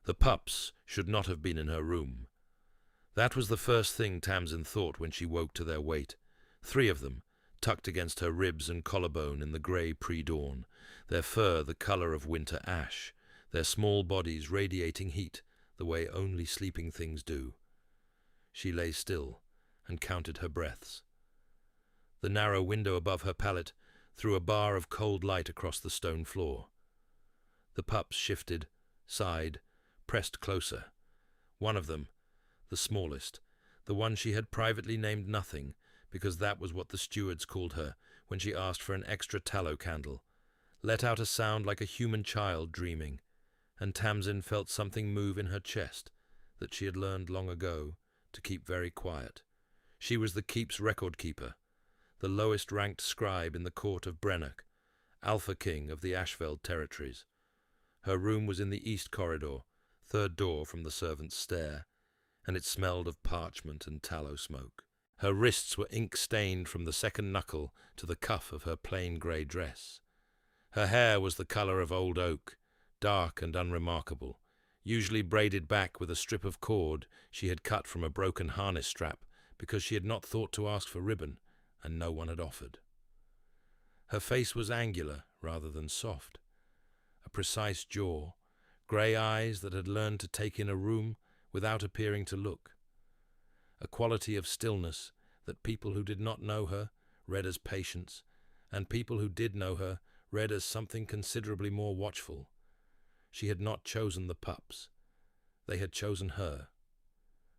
The pups should not have been in her room. That was the first thing Tamsin thought when she woke to their weight. 3 of them, tucked against her ribs and collarbone in the grey pre-dawn, their fur the colour of winter ash, their small bodies radiating heat the way only sleeping things do. She lay still and counted her breaths. The narrow window above her pallet threw a bar of cold light across the stone floor. The pups shifted, sighed, pressed closer. One of them, the smallest, the one she had privately named Nothing, because that was what the stewards called her when she asked for an extra tallow candle, let out a sound like a human child dreaming, and Tamsin felt something move in her chest that she had learned long ago to keep very quiet. She was the keep's record keeper, the lowest-ranked scribe in the court of Brennock, Alpha King of the Ashveld territories. Her room was in the east corridor, 3rd door from the servants' stair, and it smelled of parchment and tallow smoke. Her wrists were ink-stained from the second knuckle to the cuff of her plain grey dress. Her hair was the colour of old oak, dark and unremarkable, usually braided back with a strip of cord she had cut from a broken harness strap because she had not thought to ask for ribbon, and no one had offered. Her face was angular rather than soft, a precise jaw, grey eyes that had learned to take in a room without appearing to look, a quality of stillness that people who did not know her read as patience, and people who did know her read as something considerably more watchful. She had not chosen the pups. They had chosen her.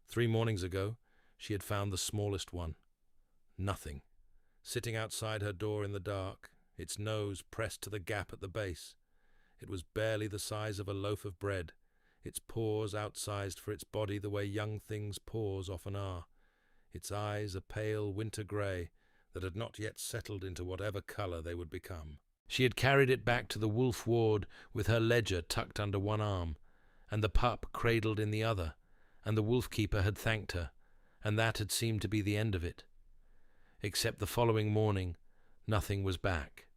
3 mornings ago, she had found the smallest one, Nothing, sitting outside her door in the dark, its nose pressed to the gap at the base. It was barely the size of a loaf of bread, its paws outsized for its body the way young things' paws often are, its eyes a pale winter grey that had not yet settled into whatever colour they would become. She had carried it back to the wolf ward with her ledger tucked under one arm, and the pup cradled in the other, and the wolf-keeper had thanked her, and that had seemed to be the end of it. Except the following morning, Nothing was back,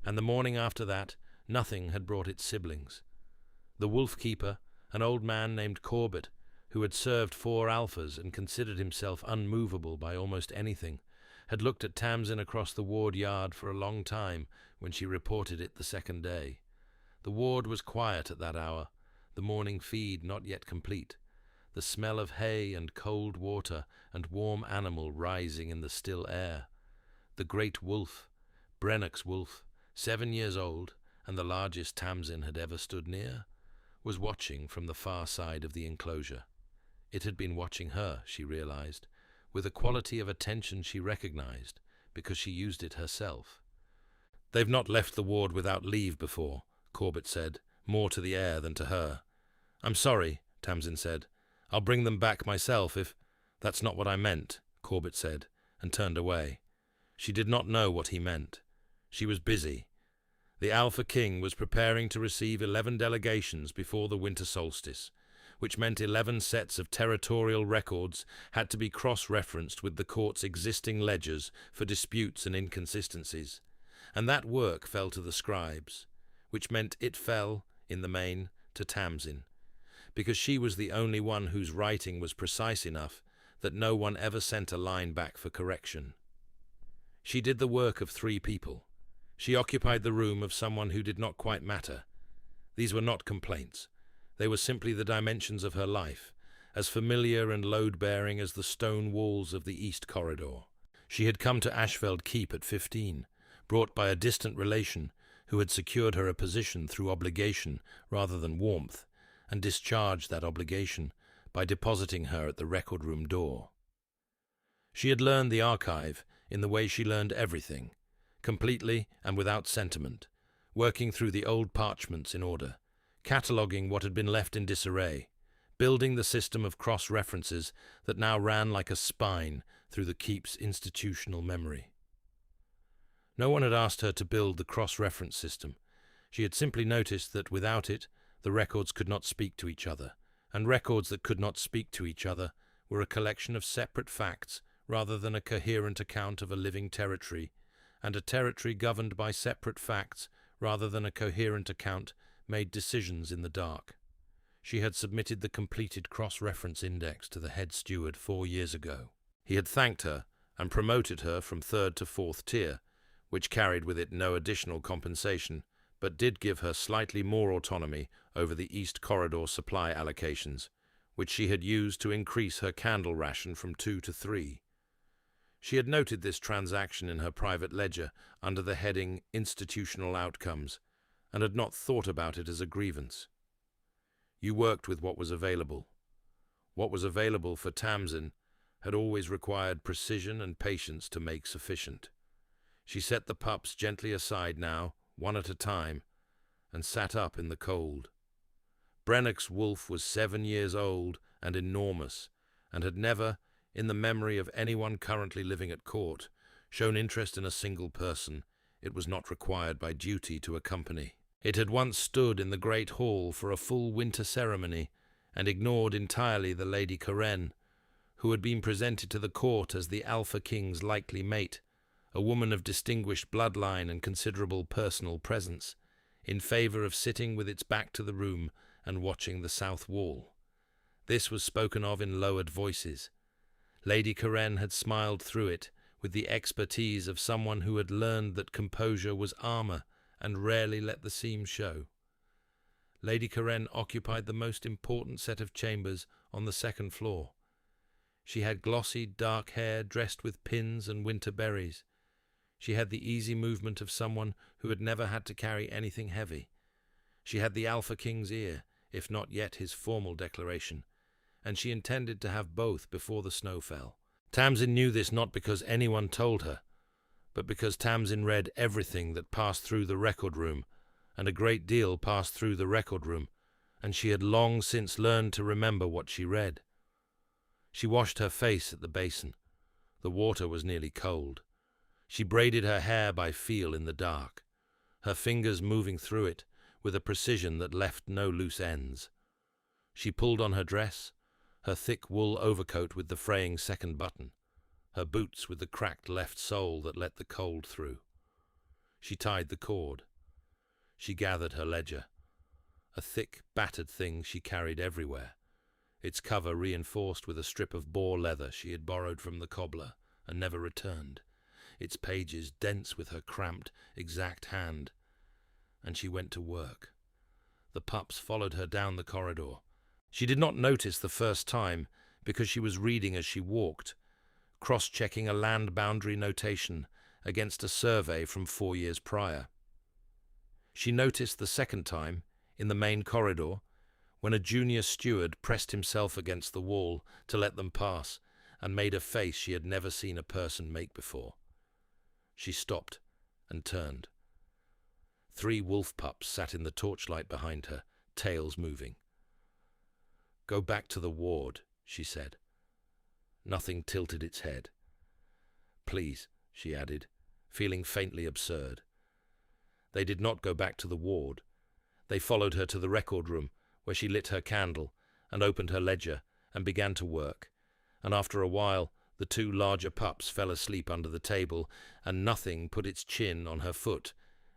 and the morning after that, Nothing had brought its siblings. The wolf-keeper, an old man named Corbett, who had served 4 alphas and considered himself unmovable by almost anything, had looked at Tamsin across the ward yard for a long time when she reported it the second day. The ward was quiet at that hour, the morning feed not yet complete, the smell of hay and cold water and warm animal rising in the still air. The great wolf, Brennock's wolf, 7 years old, and the largest Tamsin had ever stood near, was watching from the far side of the enclosure. It had been watching her, she realized, with a quality of attention she recognized, because she used it herself. "They've not left the ward without leave before," Corbett said, more to the air than to her. "I'm sorry," Tamsin said. "I'll bring them back myself if—" "That's not what I meant," Corbett said, and turned away. She did not know what he meant. She was busy. The Alpha King was preparing to receive 11 delegations before the winter solstice, which meant 11 sets of territorial records had to be cross-referenced with the court's existing ledgers for disputes and inconsistencies, and that work fell to the scribes, which meant it fell, in the main, to Tamsin, because she was the only one whose writing was precise enough that no one ever sent a line back for correction. She did the work of 3 people. She occupied the room of someone who did not quite matter. These were not complaints. They were simply the dimensions of her life, as familiar and load-bearing as the stone walls of the east corridor. She had come to Ashveld Keep at 15, brought by a distant relation who had secured her a position through obligation rather than warmth, and discharged that obligation by depositing her at the record room door. She had learned the archive in the way she learned everything, completely and without sentiment, working through the old parchments in order, cataloguing what had been left in disarray, building the system of cross-references that now ran like a spine through the keep's institutional memory. No one had asked her to build the cross-reference system. She had simply noticed that without it, the records could not speak to each other, and records that could not speak to each other were a collection of separate facts rather than a coherent account of a living territory, and a territory governed by separate facts rather than a coherent account made decisions in the dark. She had submitted the completed cross-reference index to the head steward 4 years ago. He had thanked her and promoted her from 3rd to 4th tier, which carried with it no additional compensation, but did give her slightly more autonomy over the East Corridor supply allocations, which she had used to increase her candle ration from 2 to 3. She had noted this transaction in her private ledger under the heading Institutional Outcomes, and had not thought about it as a grievance. You worked with what was available. What was available for Tamsin had always required precision and patience to make sufficient. She set the pups gently aside now, one at a time, and sat up in the cold. Brennock's wolf was 7 years old and enormous, and had never, in the memory of anyone currently living at court, shown interest in a single person it was not required by duty to accompany. It had once stood in the great hall for a full winter ceremony, and ignored entirely the Lady Karen, who had been presented to the court as the Alpha King's likely mate, a woman of distinguished bloodline and considerable personal presence, in favour of sitting with its back to the room and watching the south wall. This was spoken of in lowered voices. Lady Karen had smiled through it with the expertise of someone who had learned that composure was armour and rarely let the seams show. Lady Karen occupied the most important set of chambers on the 2nd floor. She had glossy, dark hair dressed with pins and winter berries. She had the easy movement of someone who had never had to carry anything heavy. She had the Alpha King's ear, if not yet his formal declaration, and she intended to have both before the snow fell. Tamsin knew this not because anyone told her, but because Tamsin read everything that passed through the record room, and a great deal passed through the record room, and she had long since learned to remember what she read. She washed her face at the basin. The water was nearly cold. She braided her hair by feel in the dark, her fingers moving through it with a precision that left no loose ends. She pulled on her dress, her thick wool overcoat with the fraying 2nd button, her boots with the cracked left sole that let the cold through. She tied the cord. She gathered her ledger, a thick, battered thing she carried everywhere, its cover reinforced with a strip of boar leather she had borrowed from the cobbler and never returned, its pages dense with her cramped, exact hand. And she went to work. The pups followed her down the corridor. She did not notice the first time because she was reading as she walked, cross-checking a land boundary notation against a survey from 4 years prior. She noticed the second time, in the main corridor, when a junior steward pressed himself against the wall to let them pass and made a face she had never seen a person make before. She stopped and turned. 3 wolf pups sat in the torchlight behind her, tails moving. "Go back to the ward," she said. Nothing tilted its head. "Please," she added, feeling faintly absurd. They did not go back to the ward. They followed her to the record room, where she lit her candle and opened her ledger and began to work, and after a while the 2 larger pups fell asleep under the table, and nothing put its chin on her foot,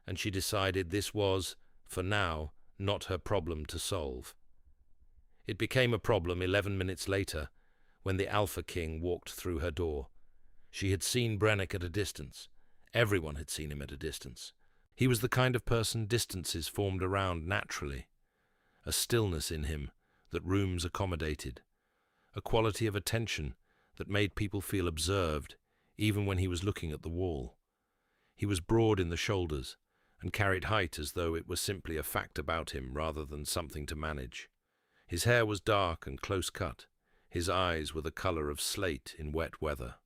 and she decided this was, for now, not her problem to solve. It became a problem 11 minutes later, when the Alpha King walked through her door. She had seen Brennock at a distance. Everyone had seen him at a distance. He was the kind of person distances formed around naturally, a stillness in him that rooms accommodated, a quality of attention that made people feel observed even when he was looking at the wall. He was broad in the shoulders and carried height as though it were simply a fact about him rather than something to manage. His hair was dark and close-cut. His eyes were the colour of slate in wet weather.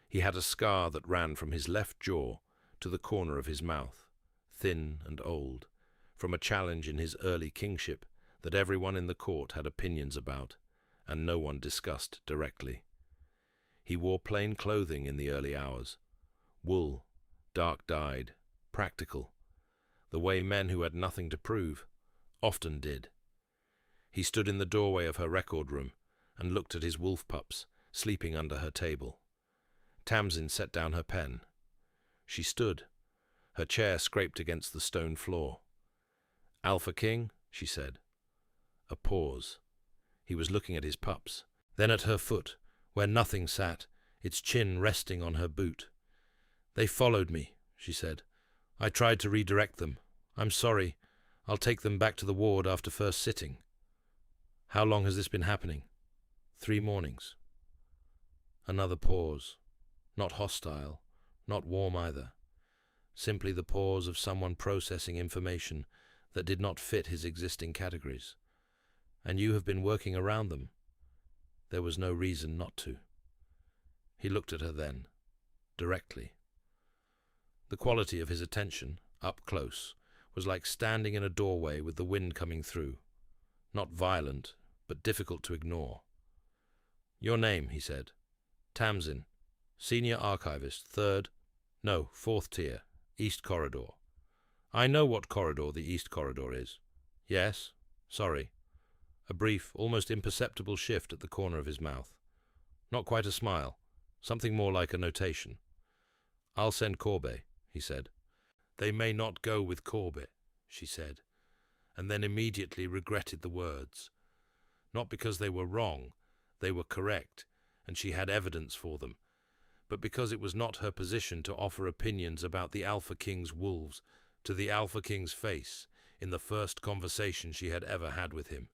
He had a scar that ran from his left jaw to the corner of his mouth, thin and old, from a challenge in his early kingship that everyone in the court had opinions about, and no one discussed directly. He wore plain clothing in the early hours, wool, dark-dyed, practical, the way men who had nothing to prove often did. He stood in the doorway of her record room and looked at his wolf pups sleeping under her table. Tamsin set down her pen. She stood. Her chair scraped against the stone floor. "Alpha King," she said. A pause. He was looking at his pups. Then at her foot, where nothing sat, its chin resting on her boot. "They followed me," she said. "I tried to redirect them. I'm sorry. I'll take them back to the ward after first sitting." "How long has this been happening?" 3 mornings. Another pause. Not hostile, not warm either. Simply the pause of someone processing information that did not fit his existing categories. "And you have been working around them?" There was no reason not to. He looked at her then, directly. The quality of his attention, up close, was like standing in a doorway with the wind coming through. Not violent, but difficult to ignore. "Your name," he said. "Tamsin, Senior Archivist, 4th tier, East Corridor." "I know what corridor the East Corridor is." "Yes? Sorry." A brief, almost imperceptible shift at the corner of his mouth. Not quite a smile, something more like a notation. "I'll send Corbet," he said. "They may not go with Corbett," she said, and then immediately regretted the words. Not because they were wrong, they were correct, and she had evidence for them, but because it was not her position to offer opinions about the Alpha King's wolves to the Alpha King's face in the first conversation she had ever had with him.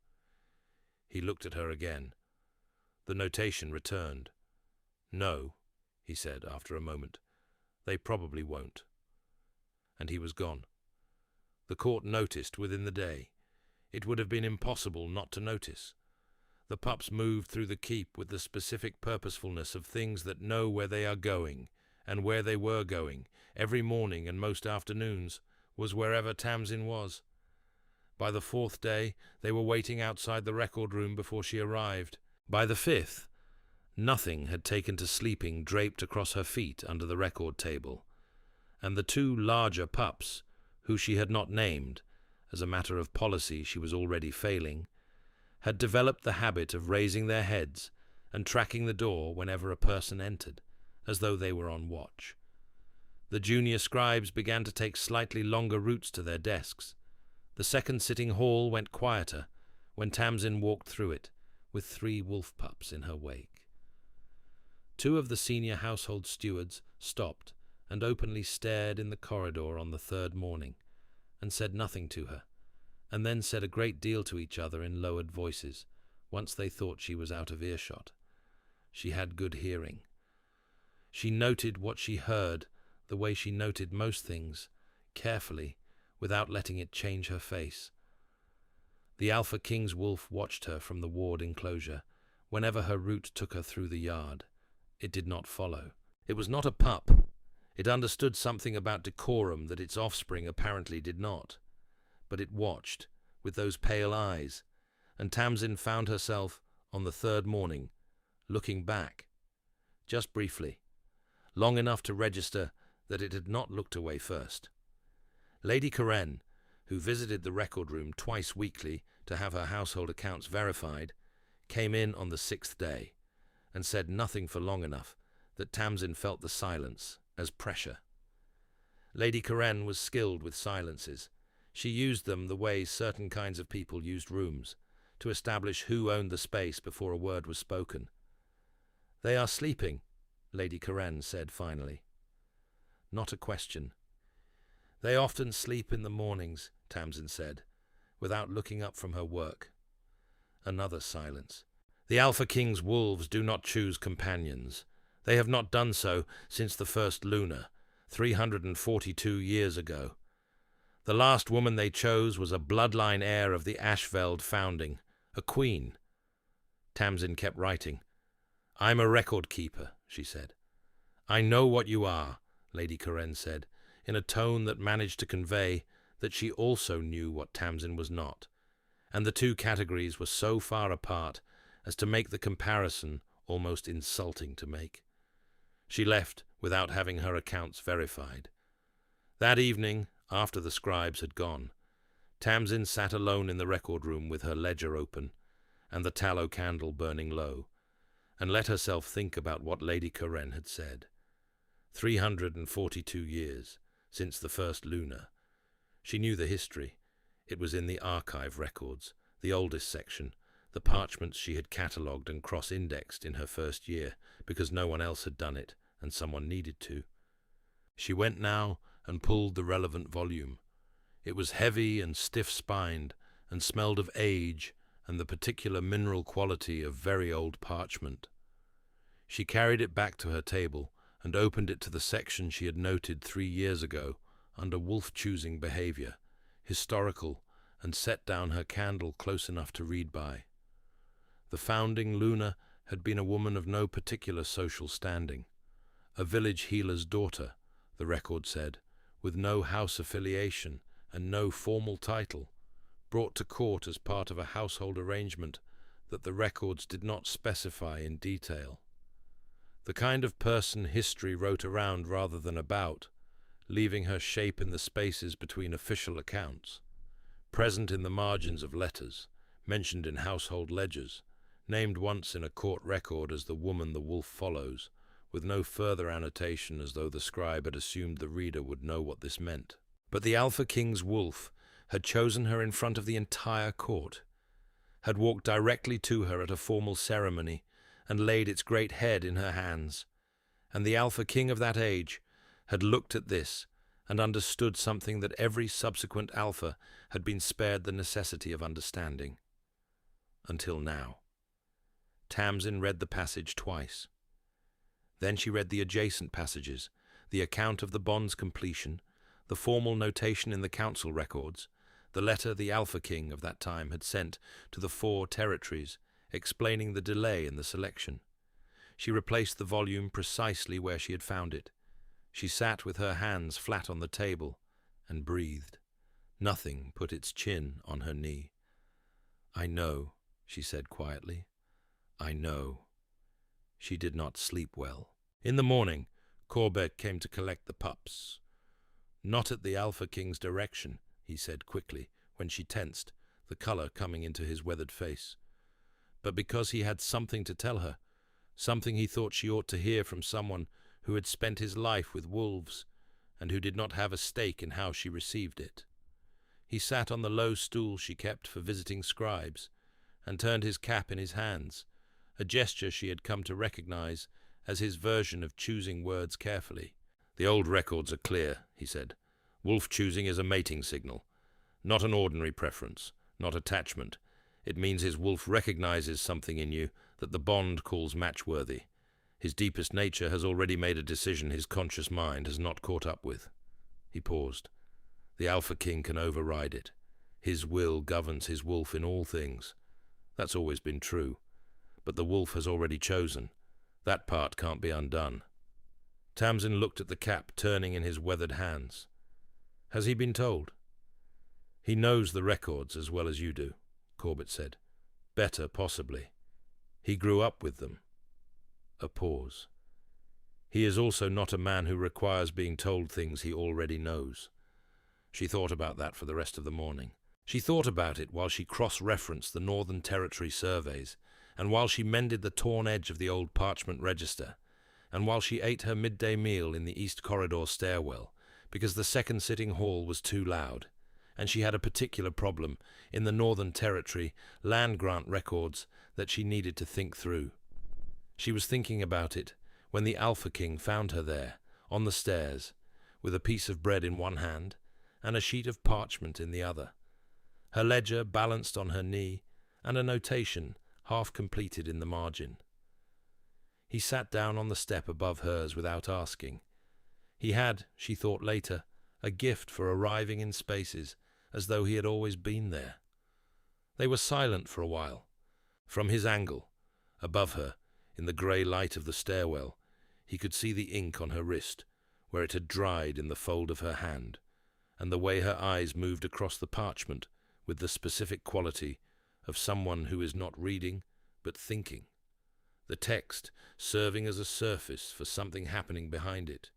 He looked at her again. The notation returned. "No," he said after a moment. "They probably won't." And he was gone. The court noticed within the day. It would have been impossible not to notice. The pups moved through the keep with the specific purposefulness of things that know where they are going, and where they were going, every morning and most afternoons, was wherever Tamsin was. By the 4th day, they were waiting outside the record room before she arrived. By the 5th, nothing had taken to sleeping draped across her feet under the record table, and the 2 larger pups, who she had not named, as a matter of policy she was already failing, had developed the habit of raising their heads and tracking the door whenever a person entered, as though they were on watch. The junior scribes began to take slightly longer routes to their desks. The second sitting hall went quieter when Tamsin walked through it, with 3 wolf pups in her wake. 2 of the senior household stewards stopped and openly stared in the corridor on the 3rd morning, and said nothing to her, and then said a great deal to each other in lowered voices, once they thought she was out of earshot. She had good hearing. She noted what she heard the way she noted most things, carefully, without letting it change her face. The Alpha King's wolf watched her from the ward enclosure, whenever her route took her through the yard. It did not follow. It was not a pup. It understood something about decorum that its offspring apparently did not. But it watched, with those pale eyes, and Tamsin found herself, on the 3rd morning, looking back, just briefly, long enough to register that it had not looked away first. Lady Karen, who visited the record room twice weekly to have her household accounts verified, came in on the 6th day, and said nothing for long enough that Tamsin felt the silence as pressure. Lady Karen was skilled with silences. She used them the way certain kinds of people used rooms, to establish who owned the space before a word was spoken. "They are sleeping," Lady Karen said finally. Not a question. "They often sleep in the mornings," Tamsin said, without looking up from her work. Another silence. "The Alpha King's wolves do not choose companions. They have not done so since the first Luna, 342 years ago. The last woman they chose was a bloodline heir of the Ashveld founding, a queen." Tamsin kept writing. "I'm a record keeper," she said. "I know what you are," Lady Karen said, in a tone that managed to convey that she also knew what Tamsin was not, and the 2 categories were so far apart as to make the comparison almost insulting to make. She left without having her accounts verified. That evening, after the scribes had gone, Tamsin sat alone in the record room with her ledger open and the tallow candle burning low, and let herself think about what Lady Karen had said. 342 years since the first Luna. She knew the history. It was in the archive records. The oldest section, the parchments she had catalogued and cross-indexed in her first year, because no one else had done it, and someone needed to. She went now and pulled the relevant volume. It was heavy and stiff-spined, and smelled of age and the particular mineral quality of very old parchment. She carried it back to her table and opened it to the section she had noted 3 years ago under wolf-choosing behavior, historical, and set down her candle close enough to read by. The founding Luna had been a woman of no particular social standing, a village healer's daughter, the record said, with no house affiliation and no formal title, brought to court as part of a household arrangement that the records did not specify in detail. The kind of person history wrote around rather than about, leaving her shape in the spaces between official accounts, present in the margins of letters, mentioned in household ledgers, named once in a court record as the woman the wolf follows, with no further annotation as though the scribe had assumed the reader would know what this meant. But the Alpha King's wolf had chosen her in front of the entire court, had walked directly to her at a formal ceremony and laid its great head in her hands, and the Alpha King of that age had looked at this and understood something that every subsequent Alpha had been spared the necessity of understanding. Until now. Tamsin read the passage twice. Then she read the adjacent passages, the account of the bond's completion, the formal notation in the council records, the letter the Alpha King of that time had sent to the 4 territories, explaining the delay in the selection. She replaced the volume precisely where she had found it. She sat with her hands flat on the table and breathed. Nothing put its chin on her knee. "I know," she said quietly. "I know." She did not sleep well. In the morning, Corbett came to collect the pups. "Not at the Alpha King's direction," he said quickly, when she tensed, the color coming into his weathered face. But because he had something to tell her, something he thought she ought to hear from someone who had spent his life with wolves, and who did not have a stake in how she received it. He sat on the low stool she kept for visiting scribes, and turned his cap in his hands, a gesture she had come to recognize as his version of choosing words carefully. "The old records are clear," he said. "Wolf choosing is a mating signal, not an ordinary preference, not attachment. It means his wolf recognizes something in you that the bond calls matchworthy. His deepest nature has already made a decision his conscious mind has not caught up with." He paused. "The Alpha King can override it. His will governs his wolf in all things. That's always been true. But the wolf has already chosen. That part can't be undone." Tamsin looked at the cap turning in his weathered hands. "Has he been told?" "He knows the records as well as you do," Corbett said. "Better, possibly. He grew up with them." A pause. "He is also not a man who requires being told things he already knows." She thought about that for the rest of the morning. She thought about it while she cross-referenced the Northern Territory surveys, and while she mended the torn edge of the old parchment register, and while she ate her midday meal in the East Corridor stairwell, because the second sitting hall was too loud, and she had a particular problem in the Northern Territory land grant records that she needed to think through. She was thinking about it when the Alpha King found her there, on the stairs, with a piece of bread in one hand and a sheet of parchment in the other, her ledger balanced on her knee, and a notation half completed in the margin. He sat down on the step above hers without asking. He had, she thought later, a gift for arriving in spaces as though he had always been there. They were silent for a while. From his angle, above her, in the grey light of the stairwell, he could see the ink on her wrist, where it had dried in the fold of her hand, and the way her eyes moved across the parchment with the specific quality of someone who is not reading but thinking, the text serving as a surface for something happening behind it.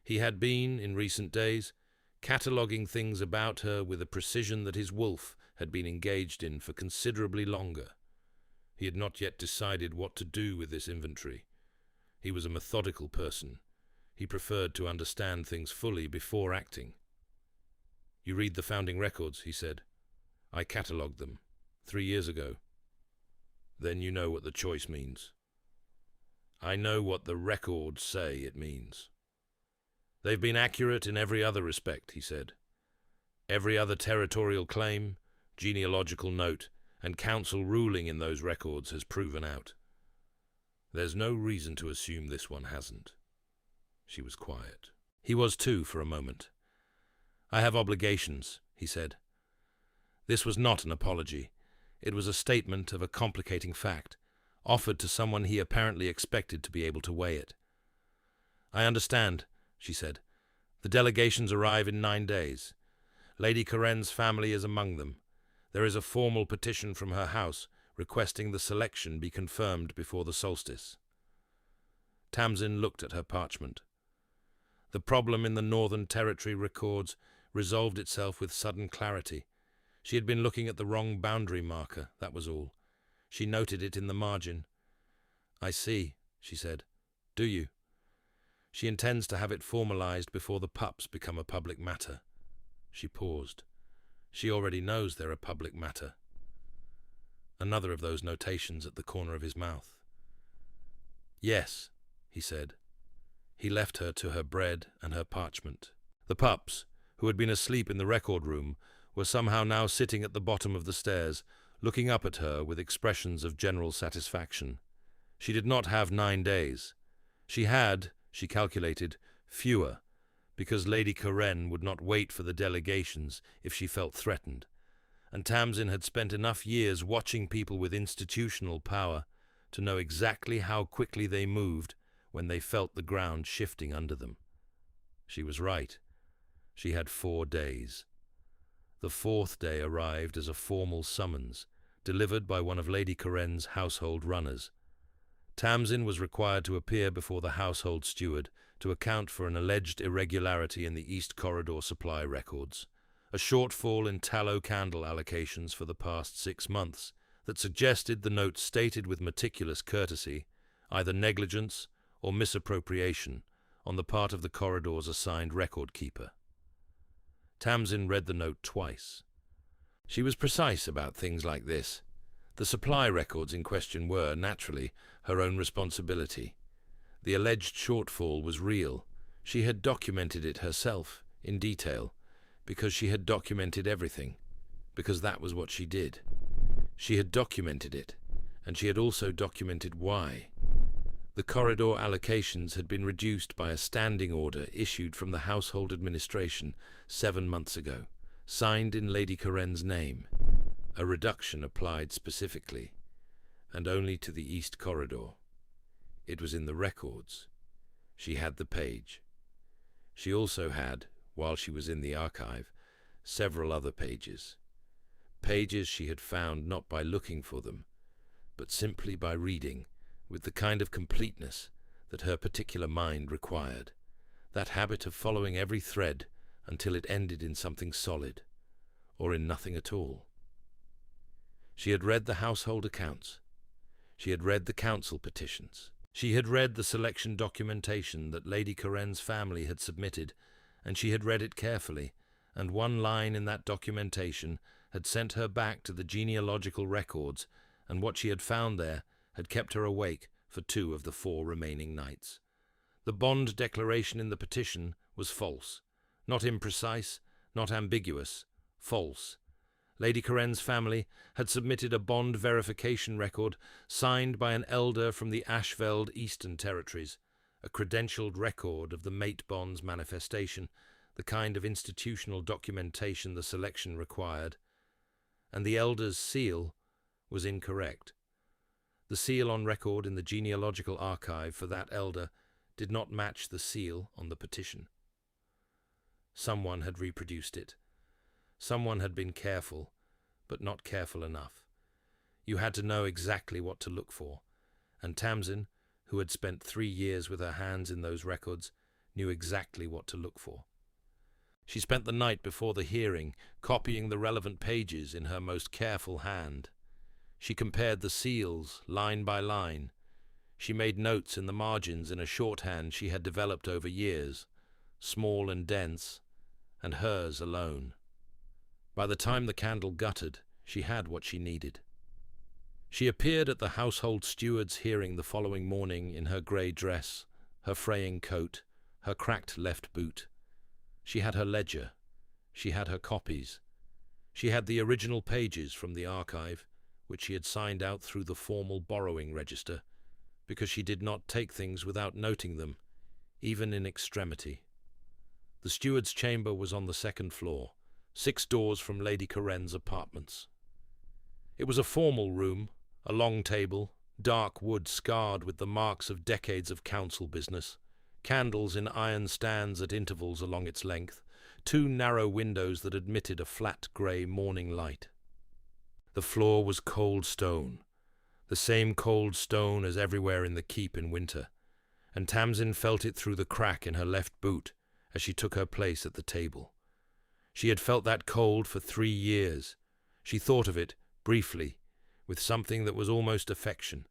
He had been, in recent days, cataloguing things about her with a precision that his wolf had been engaged in for considerably longer. He had not yet decided what to do with this inventory. He was a methodical person. He preferred to understand things fully before acting. "You read the founding records," he said. "I catalogued them. 3 years ago. Then you know what the choice means. I know what the records say it means. They've been accurate in every other respect, he said. Every other territorial claim, genealogical note, and council ruling in those records has proven out. There's no reason to assume this one hasn't. She was quiet. He was too, for a moment. I have obligations, he said. This was not an apology. It was a statement of a complicating fact, offered to someone he apparently expected to be able to weigh it. I understand, she said. The delegations arrive in 9 days. Lady Coren's family is among them. There is a formal petition from her house requesting the selection be confirmed before the solstice. Tamsin looked at her parchment. The problem in the Northern Territory records resolved itself with sudden clarity. She had been looking at the wrong boundary marker, that was all. She noted it in the margin. I see, she said. Do you? She intends to have it formalized before the Pups become a public matter. She paused. She already knows they're a public matter. Another of those notations at the corner of his mouth. Yes, he said. He left her to her bread and her parchment. The Pups, who had been asleep in the record room, were somehow now sitting at the bottom of the stairs, looking up at her with expressions of general satisfaction. She did not have 9 days. She had, she calculated, fewer, because Lady Coren would not wait for the delegations if she felt threatened, and Tamsin had spent enough years watching people with institutional power to know exactly how quickly they moved when they felt the ground shifting under them. She was right. She had 4 days. The 4th day arrived as a formal summons, delivered by one of Lady Coren's household runners. Tamsin was required to appear before the household steward to account for an alleged irregularity in the East Corridor supply records, a shortfall in tallow candle allocations for the past 6 months that suggested the note stated with meticulous courtesy either negligence or misappropriation on the part of the corridor's assigned record keeper. Tamsin read the note twice. She was precise about things like this. The supply records in question were, naturally, her own responsibility. The alleged shortfall was real. She had documented it herself, in detail, because she had documented everything, because that was what she did. She had documented it, and she had also documented why. The corridor allocations had been reduced by a standing order issued from the household administration 7 months ago, signed in Lady Coren's name. A reduction applied specifically, and only to the East Corridor. It was in the records. She had the page. She also had, while she was in the archive, several other pages. Pages she had found not by looking for them, but simply by reading, with the kind of completeness that her particular mind required, that habit of following every thread until it ended in something solid, or in nothing at all. She had read the household accounts. She had read the council petitions. She had read the selection documentation that Lady Coren's family had submitted, and she had read it carefully, and one line in that documentation had sent her back to the genealogical records, and what she had found there had kept her awake for 2 of the 4 remaining nights. The bond declaration in the petition was false, not imprecise, not ambiguous, false. Lady Coren's family had submitted a bond verification record signed by an elder from the Ashveld Eastern Territories, a credentialed record of the mate bonds manifestation, the kind of institutional documentation the selection required, and the elder's seal was incorrect. The seal on record in the genealogical archive for that elder did not match the seal on the petition. Someone had reproduced it. Someone had been careful, but not careful enough. You had to know exactly what to look for, and Tamsin, who had spent 3 years with her hands in those records, knew exactly what to look for. She spent the night before the hearing copying the relevant pages in her most careful hand. She compared the seals line by line. She made notes in the margins in a shorthand she had developed over years, small and dense, and hers alone. By the time the candle guttered, She had what she needed. She appeared at the household steward's hearing the following morning in her grey dress, her fraying coat, her cracked left boot. She had her ledger. She had her copies. She had the original pages from the archive, which she had signed out through the formal borrowing register, because she did not take things without noting them, even in extremity. The steward's chamber was on the second floor, 6 doors from Lady Coren's apartments. It was a formal room, a long table, dark wood scarred with the marks of decades of council business, candles in iron stands at intervals along its length, 2 narrow windows that admitted a flat grey morning light. The floor was cold stone, the same cold stone as everywhere in the keep in winter, and Tamsin felt it through the crack in her left boot as she took her place at the table. She had felt that cold for 3 years. She thought of it, briefly, with something that was almost affection.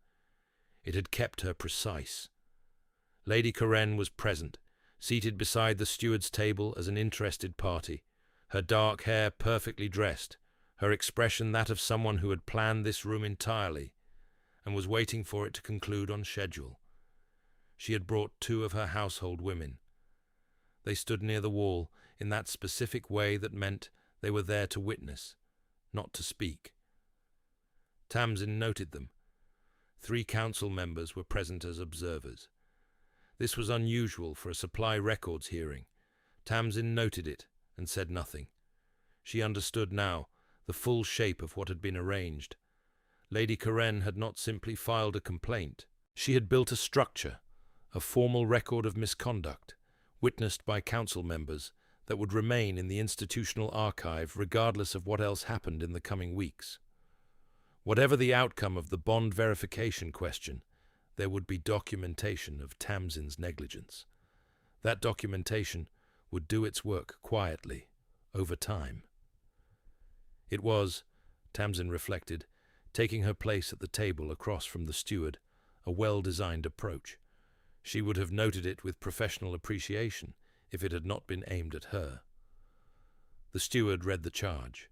It had kept her precise. Lady Coren was present, seated beside the steward's table as an interested party, her dark hair perfectly dressed, her expression that of someone who had planned this room entirely and was waiting for it to conclude on schedule. She had brought 2 of her household women. They stood near the wall in that specific way that meant they were there to witness, not to speak. Tamsin noted them. 3 council members were present as observers. This was unusual for a supply records hearing. Tamsin noted it and said nothing. She understood now the full shape of what had been arranged. Lady Coren had not simply filed a complaint. She had built a structure, a formal record of misconduct, witnessed by council members, that would remain in the institutional archive regardless of what else happened in the coming weeks. Whatever the outcome of the bond verification question, there would be documentation of Tamsin's negligence. That documentation would do its work quietly, over time. It was, Tamsin reflected, taking her place at the table across from the steward, a well-designed approach. She would have noted it with professional appreciation if it had not been aimed at her. The steward read the charge.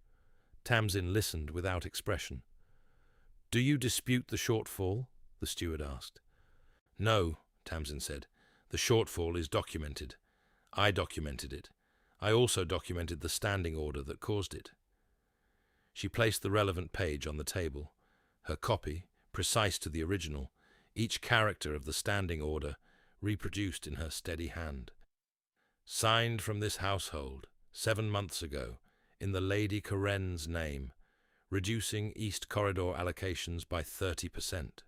Tamsin listened without expression. "Do you dispute the shortfall?" the steward asked. "No," Tamsin said. "The shortfall is documented. I documented it. I also documented the standing order that caused it." She placed the relevant page on the table. Her copy, precise to the original, each character of the standing order reproduced in her steady hand. "Signed from this household, 7 months ago, in the Lady Coren's name, reducing East Corridor allocations by 30%.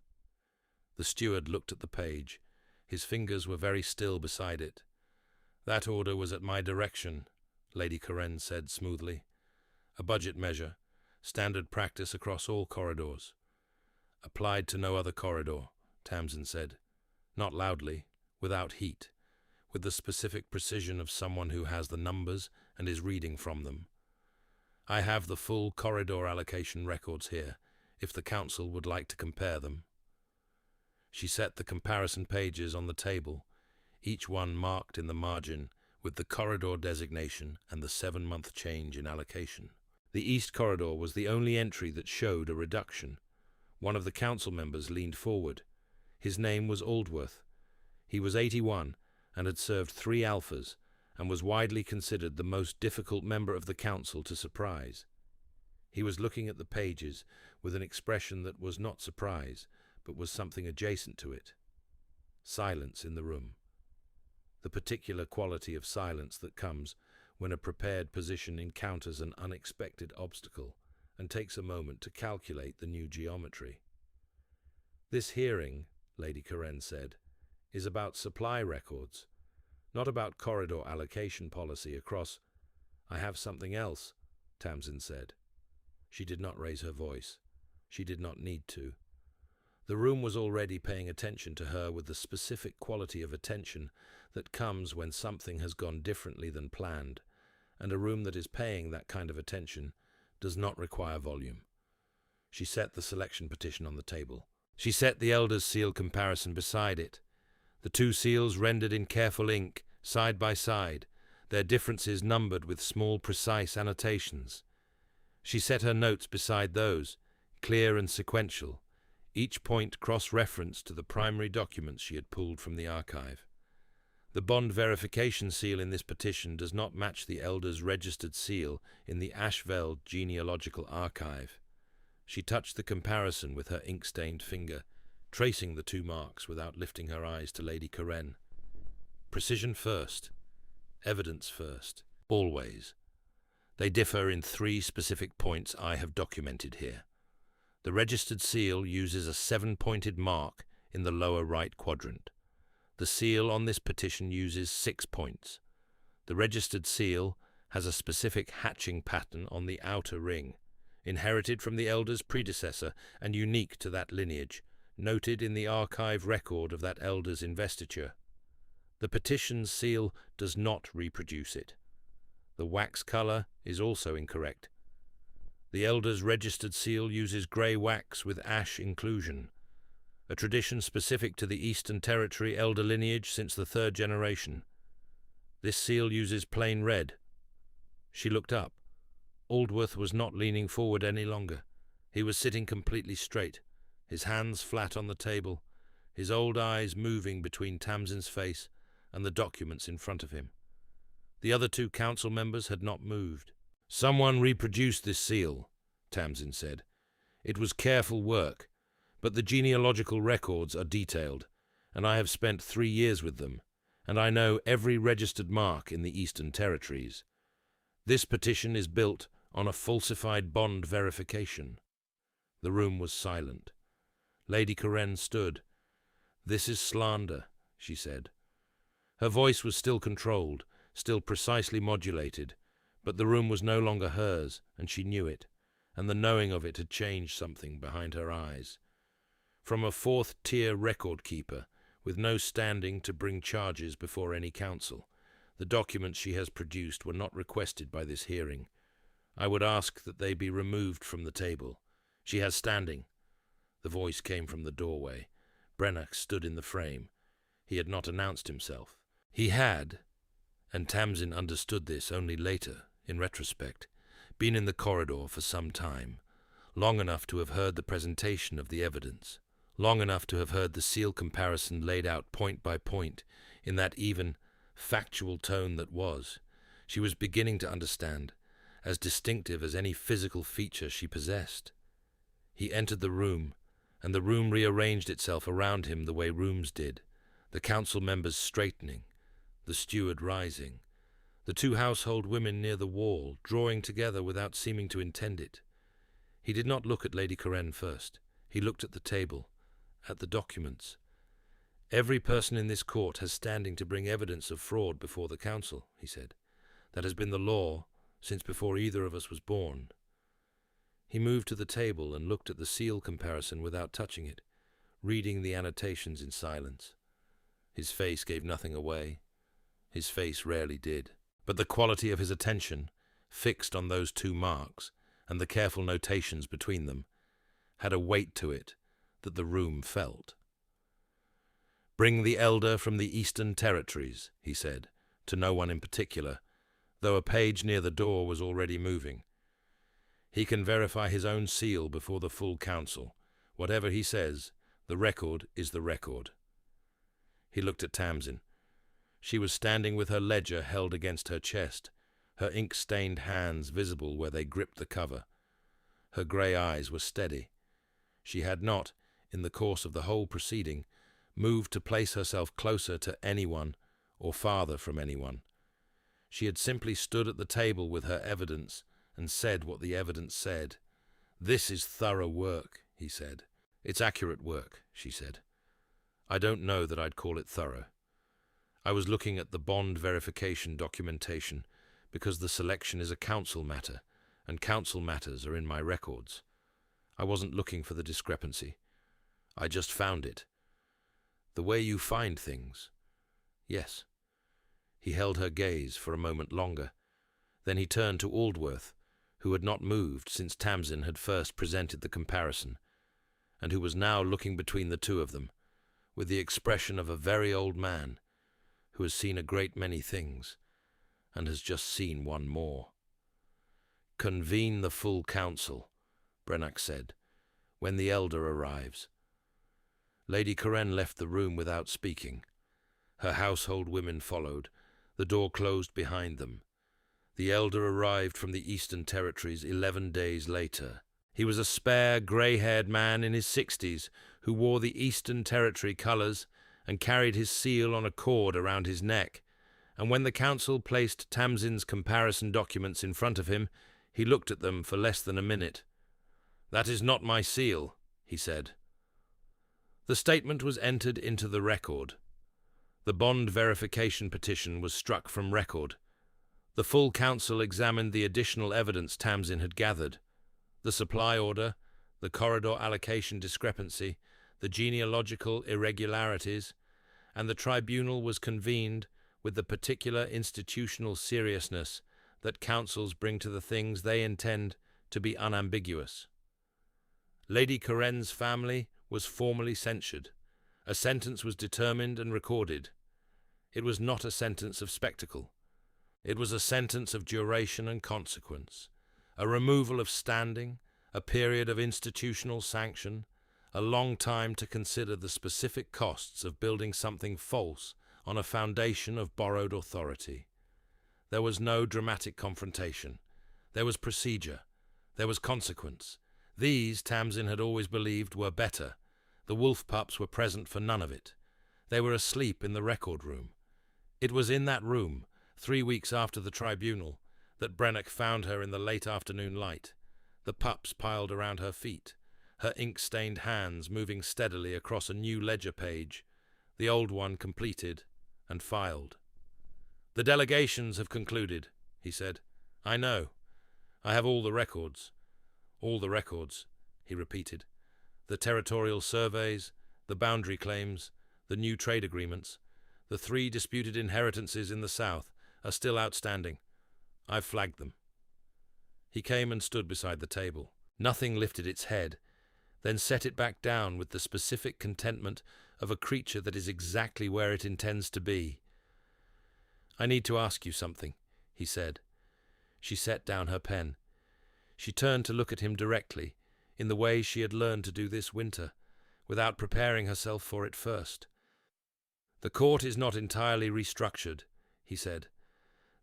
The steward looked at the page. His fingers were very still beside it. "That order was at my direction," Lady Coren said smoothly. "A budget measure, standard practice across all corridors." "Applied to no other corridor," Tamsin said. Not loudly, without heat, with the specific precision of someone who has the numbers and is reading from them. "I have the full corridor allocation records here, if the council would like to compare them." She set the comparison pages on the table, each one marked in the margin with the corridor designation and the 7-month change in allocation. The East Corridor was the only entry that showed a reduction. One of the council members leaned forward. His name was Aldworth. He was 81 and had served 3 alphas, and was widely considered the most difficult member of the council to surprise. He was looking at the pages with an expression that was not surprise, but was something adjacent to it. Silence in the room. The particular quality of silence that comes when a prepared position encounters an unexpected obstacle and takes a moment to calculate the new geometry. "This hearing," Lady Coren said, "is about supply records, not about corridor allocation policy across—" "I have something else," Tamsin said. She did not raise her voice. She did not need to. The room was already paying attention to her with the specific quality of attention that comes when something has gone differently than planned, and a room that is paying that kind of attention does not require volume. She set the selection petition on the table. She set the Elder's seal comparison beside it. The 2 seals rendered in careful ink, side by side, their differences numbered with small precise annotations. She set her notes beside those, clear and sequential, each point cross-referenced to the primary documents she had pulled from the archive. The bond verification seal in this petition does not match the elder's registered seal in the Ashveld genealogical archive. She touched the comparison with her ink-stained finger, tracing the two marks without lifting her eyes to Lady Karen. Precision first, evidence first, always. They differ in 3 specific points I have documented here. The registered seal uses a 7-pointed mark in the lower right quadrant. The seal on this petition uses 6 points. The registered seal has a specific hatching pattern on the outer ring, inherited from the elder's predecessor and unique to that lineage, noted in the archive record of that elder's investiture. The petition's seal does not reproduce it. The wax colour is also incorrect. The elder's registered seal uses grey wax with ash inclusion, a tradition specific to the Eastern Territory elder lineage since the 3rd generation. This seal uses plain red. She looked up. Aldworth was not leaning forward any longer. He was sitting completely straight, his hands flat on the table, his old eyes moving between Tamsin's face and the documents in front of him. The other 2 council members had not moved. "Someone reproduced this seal," Tamsin said. "It was careful work, but the genealogical records are detailed, and I have spent 3 years with them, and I know every registered mark in the Eastern Territories. This petition is built on a falsified bond verification." The room was silent. Lady Karen stood. "This is slander," she said. Her voice was still controlled, still precisely modulated, but the room was no longer hers, and she knew it, and the knowing of it had changed something behind her eyes. From a 4th-tier record keeper, with no standing to bring charges before any council, the documents she has produced were not requested by this hearing. I would ask that they be removed from the table. She has standing. The voice came from the doorway. Brennock stood in the frame. He had not announced himself. He had, and Tamsin understood this only later, in retrospect, been in the corridor for some time, long enough to have heard the presentation of the evidence, long enough to have heard the seal comparison laid out point by point in that even, factual tone that was. She was beginning to understand, as distinctive as any physical feature she possessed. He entered the room, and the room rearranged itself around him the way rooms did, the council members straightening, the steward rising, the 2 household women near the wall drawing together without seeming to intend it. He did not look at Lady Karen first. He looked at the table, at the documents. "Every person in this court has standing to bring evidence of fraud before the council," he said. "That has been the law since before either of us was born." He moved to the table and looked at the seal comparison without touching it, reading the annotations in silence. His face gave nothing away. His face rarely did. But the quality of his attention, fixed on those 2 marks, and the careful notations between them, had a weight to it that the room felt. "Bring the elder from the Eastern Territories," he said, to no one in particular, though a page near the door was already moving. "He can verify his own seal before the full council. Whatever he says, the record is the record." He looked at Tamsin. She was standing with her ledger held against her chest, her ink-stained hands visible where they gripped the cover. Her grey eyes were steady. She had not, in the course of the whole proceeding, moved to place herself closer to anyone or farther from anyone. She had simply stood at the table with her evidence and said what the evidence said. "This is thorough work," he said. "It's accurate work," she said. "I don't know that I'd call it thorough. I was looking at the bond verification documentation because the selection is a council matter, and council matters are in my records. I wasn't looking for the discrepancy. I just found it. The way you find things." "Yes." He held her gaze for a moment longer. Then he turned to Aldworth, who had not moved since Tamsin had first presented the comparison, and who was now looking between the 2 of them, with the expression of a very old man who has seen a great many things, and has just seen one more. Convene the full council, Brennock said, when the elder arrives. Lady Corinne left the room without speaking. Her household women followed. The door closed behind them. The elder arrived from the Eastern Territories 11 days later. He was a spare, grey-haired man in his 60s who wore the Eastern Territory colours and carried his seal on a cord around his neck, and when the council placed Tamsin's comparison documents in front of him, he looked at them for less than a minute. "That is not my seal," he said. The statement was entered into the record. The bond verification petition was struck from record. The full council examined the additional evidence Tamsin had gathered: the supply order, the corridor allocation discrepancy, the genealogical irregularities, and the tribunal was convened with the particular institutional seriousness that councils bring to the things they intend to be unambiguous. Lady Corinne's family was formally censured. A sentence was determined and recorded. It was not a sentence of spectacle. It was a sentence of duration and consequence, a removal of standing, a period of institutional sanction, a long time to consider the specific costs of building something false on a foundation of borrowed authority. There was no dramatic confrontation. There was procedure. There was consequence. These, Tamsin had always believed, were better. The wolf pups were present for none of it. They were asleep in the record room. It was in that room, 3 weeks after the tribunal, that Brennock found her in the late afternoon light, the pups piled around her feet, her ink-stained hands moving steadily across a new ledger page, the old one completed and filed. "The delegations have concluded," he said. "I know. I have all the records." "All the records," he repeated. "The territorial surveys, the boundary claims, the new trade agreements, the 3 disputed inheritances in the south are still outstanding. I've flagged them." He came and stood beside the table. Nothing lifted its head, then set it back down with the specific contentment of a creature that is exactly where it intends to be. "I need to ask you something," he said. She set down her pen. She turned to look at him directly, in the way she had learned to do this winter, without preparing herself for it first. "The court is not entirely restructured," he said.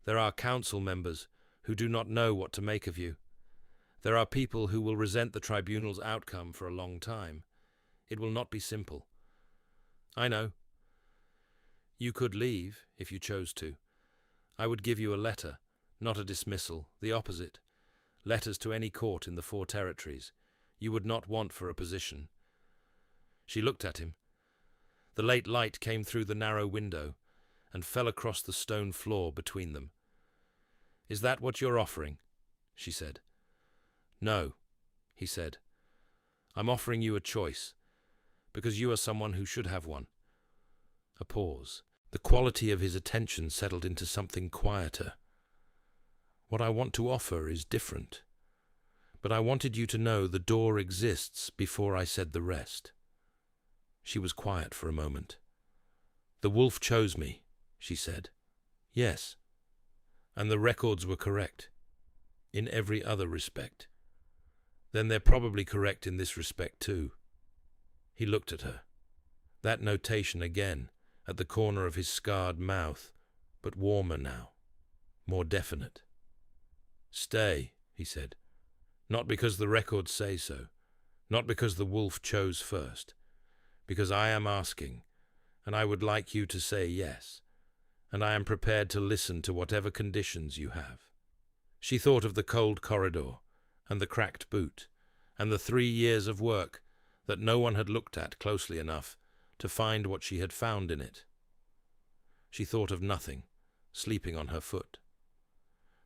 "There are council members who do not know what to make of you. There are people who will resent the tribunal's outcome for a long time. It will not be simple. I know. You could leave, if you chose to. I would give you a letter, not a dismissal, the opposite. Letters to any court in the 4 territories. You would not want for a position." She looked at him. The late light came through the narrow window and fell across the stone floor between them. "Is that what you're offering?" she said. "No," he said. "I'm offering you a choice, because you are someone who should have one." A pause. The quality of his attention settled into something quieter. "What I want to offer is different. But I wanted you to know the door exists before I said the rest." She was quiet for a moment. "The wolf chose me," she said. "Yes. And the records were correct. In every other respect. Then they're probably correct in this respect too." He looked at her. That notation again, at the corner of his scarred mouth, but warmer now, more definite. "Stay," he said. "Not because the records say so, not because the wolf chose first, because I am asking, and I would like you to say yes, and I am prepared to listen to whatever conditions you have." She thought of the cold corridor, and the cracked boot, and the 3 years of work that no one had looked at closely enough to find what she had found in it. She thought of nothing, sleeping on her foot.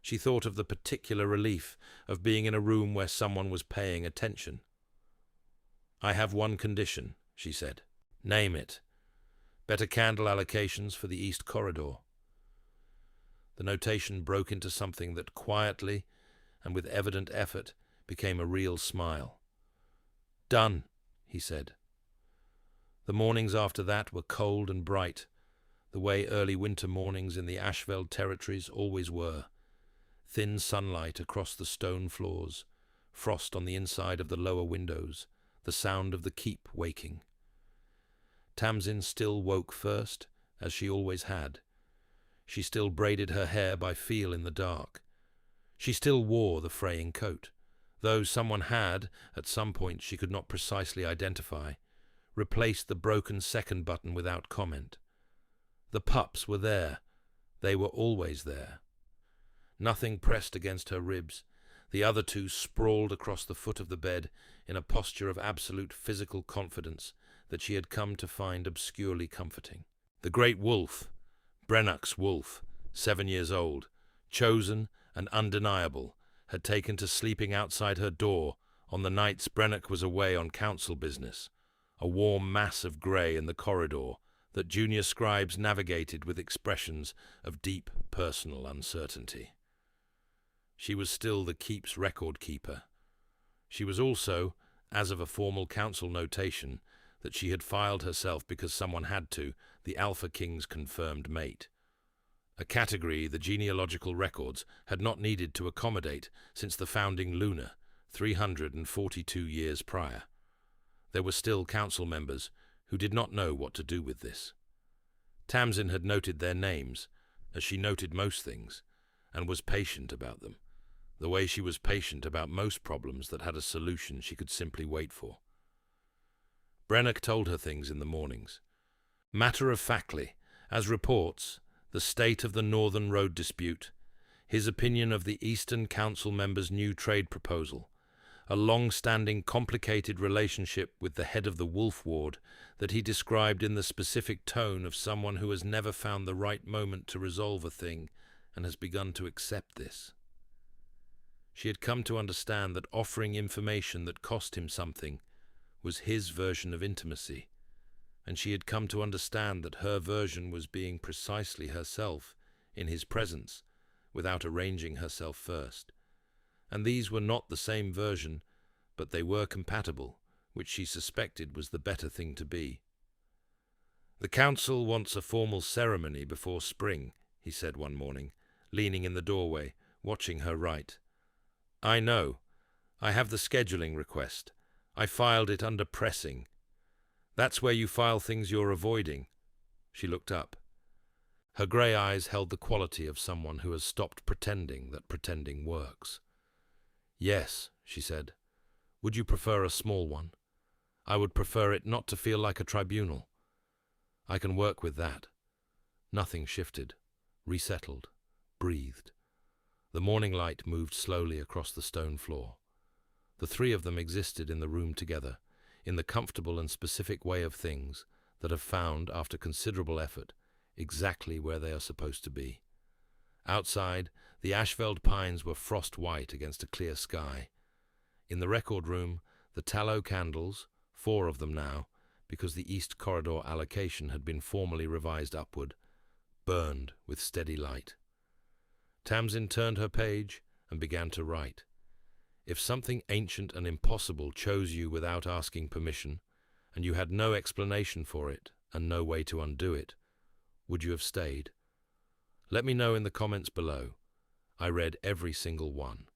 She thought of the particular relief of being in a room where someone was paying attention. "I have one condition," she said. "Name it." "Better candle allocations for the East Corridor." The notation broke into something that quietly and with evident effort became a real smile. "Done," he said. The mornings after that were cold and bright, the way early winter mornings in the Ashveld territories always were. thin sunlight across the stone floors, frost on the inside of the lower windows, the sound of the keep waking. Tamsin still woke first, as she always had. She still braided her hair by feel in the dark. She still wore the fraying coat, though someone had, at some point she could not precisely identify, replaced the broken second button without comment. The pups were there. They were always there. Nothing pressed against her ribs. The other two sprawled across the foot of the bed in a posture of absolute physical confidence that she had come to find obscurely comforting. The great wolf, Brennach's wolf, 7 years old, chosen and undeniable, had taken to sleeping outside her door on the nights Brennach was away on council business, a warm mass of grey in the corridor that junior scribes navigated with expressions of deep personal uncertainty. She was still the keep's record keeper. She was also, as of a formal council notation, that she had filed herself because someone had to, the Alpha King's confirmed mate. A category the genealogical records had not needed to accommodate since the founding Luna, 342 years prior. There were still council members who did not know what to do with this. Tamsin had noted their names, as she noted most things, and was patient about them, the way she was patient about most problems that had a solution she could simply wait for. Brennach told her things in the mornings. Matter-of-factly, as reports, the state of the Northern Road dispute, his opinion of the Eastern Council members' new trade proposal, a long-standing complicated relationship with the head of the Wolf Ward that he described in the specific tone of someone who has never found the right moment to resolve a thing and has begun to accept this. She had come to understand that offering information that cost him something was his version of intimacy, and she had come to understand that her version was being precisely herself in his presence without arranging herself first. And these were not the same version, but they were compatible, which she suspected was the better thing to be. "The council wants a formal ceremony before spring," he said one morning, leaning in the doorway, watching her write. "I know. I have the scheduling request. I filed it under pressing. That's where you file things you're avoiding." She looked up. Her grey eyes held the quality of someone who has stopped pretending that pretending works. "Yes," she said. "Would you prefer a small one? I would prefer it not to feel like a tribunal. I can work with that." Nothing shifted, resettled, breathed. The morning light moved slowly across the stone floor. The three of them existed in the room together, in the comfortable and specific way of things that have found, after considerable effort, exactly where they are supposed to be. Outside, the Ashveld pines were frost-white against a clear sky. In the record room, the tallow candles, 4 of them now, because the East Corridor allocation had been formally revised upward, burned with steady light. Tamsin turned her page and began to write. If something ancient and impossible chose you without asking permission, and you had no explanation for it and no way to undo it, would you have stayed? Let me know in the comments below. I read every single one.